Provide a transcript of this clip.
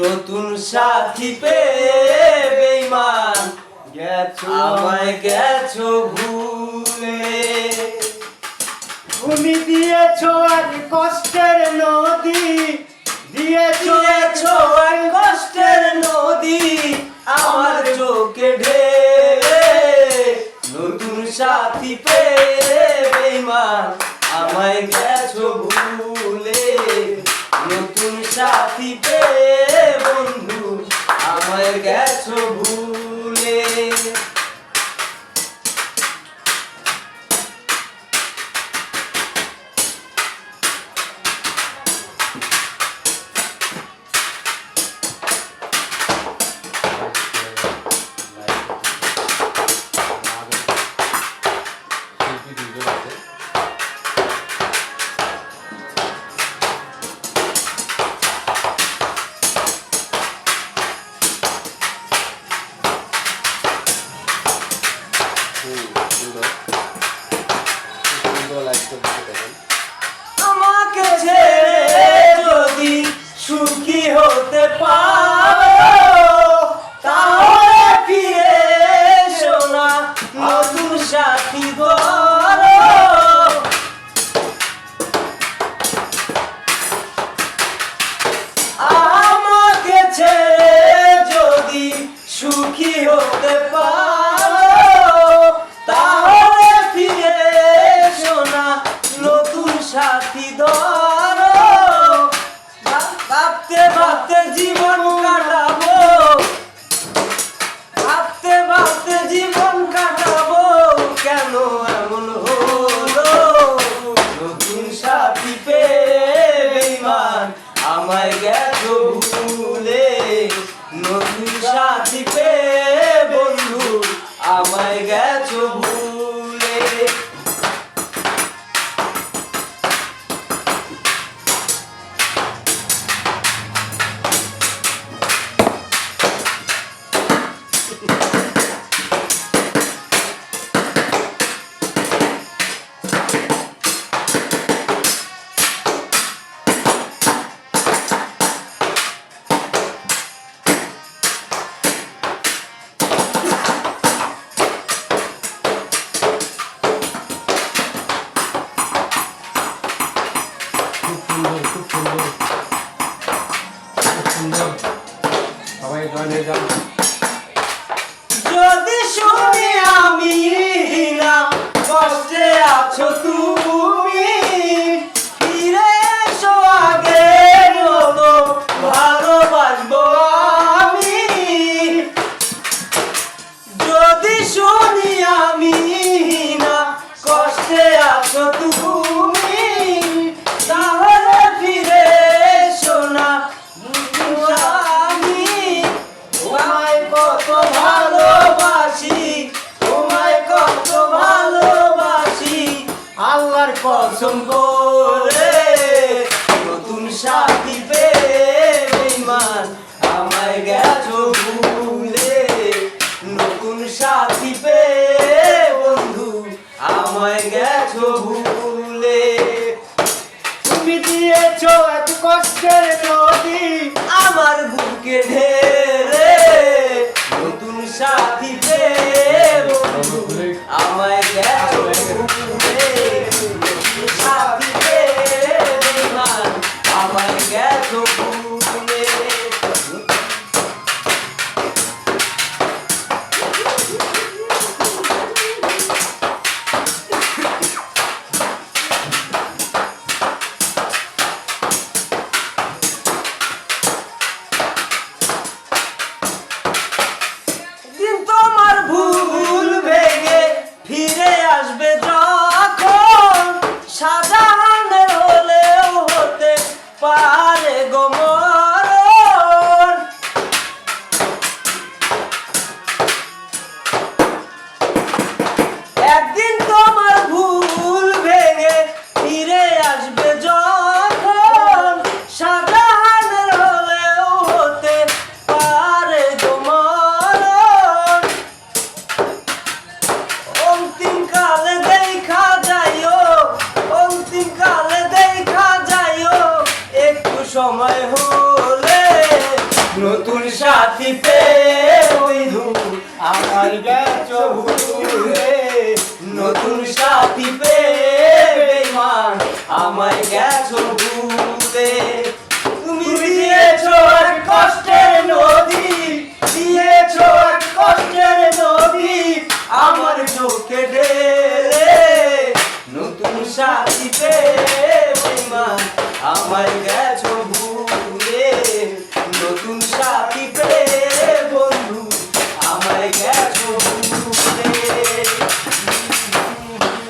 নতুন সাথী পেয়ে বেঈমান গেছো আমায় গেছো ভুলে। তুমি দিয়েছো এক কষ্টের নদী, দিয়েছো দিয়েছো এক কষ্টের নদী আমার চোখে ঢেলে। নতুন সাথী পেয়ে বেঈমান আমায় গেছো ভুলে। নতুন সাথী পেয়ে বন্ধু আমায় গেছো ভুলে। আমাকে ছেড়ে যদি সুখী হতে পারো তাহলে ফিরে এসো না, নতুন সাথী ধরো। আমাকে ছেড়ে যদি সুখী হতে পারো তাহলে ফিরে এসো না, নতুন সাথী ধরো। ভাবতে ভাবতে জীবন কাটাবো, ভাবতে ভাবতে জীবন কাটাবো, কেন এমন হলো? নতুন সাথী পেয়ে বেঈমান আমায় গেছো ভুলে। নতুন সাথী পেয়ে বন্ধু আমায় গেছো ভুলে। সবাই জয়েন হয়ে যান। যদি শুনি আমি না কষ্টে আছো তুমি, ফিরে এসো আগের মতো ভালোবাসবো আমি। যদি শুনি আমি না কষ্টে আছো তুমি, তাহলে ফিরে এসো না, আমি তোমায় কত ভালোবাসি, তোমায় কত ভালোবাসি আল্লাহর কসম করে। নতুন সাথী পেয়ে বেঈমান আমায় গেছো ভুলে। নতুন সাথী পেয়ে বন্ধু আমায় গেছো ভুলে। তুমি দিয়েছো এক কষ্টের নদী, আমার বুকে ঢেলে। নতুন সাথী পেয়ে বন্ধু আমায় গেছো ভুলে। নতুন সাথী পেয়ে বেঈমান আমায় গেছো ভুলে। দিন তোমার ভুল ভেঙে ফিরে আসবে যখন, সাজাহানের হলেও হতে পারে গো মরণ। একদিন তোমার ভুল ভেঙে ফিরে আসবে যখন, সাজাহানের হলেও হতে পারে গো মরণ। অন্তিম কালে দেখা যাইও, অন্তিম কালে দেখা যাইও, একটু সময় হলে নতুন সাথী পেয়ে বন্ধু আমার গেছো ভুলে নতুন সাথী পেয়ে বেঈমান আমায় গেছো ভুলে তুমি দিয়েছো এক কষ্টের নদী দিয়েছো এক কষ্টের নদী আমার চোখে ঢেলে নতুন সাথী পেয়ে বেঈমান আমায় গেছো ভুলে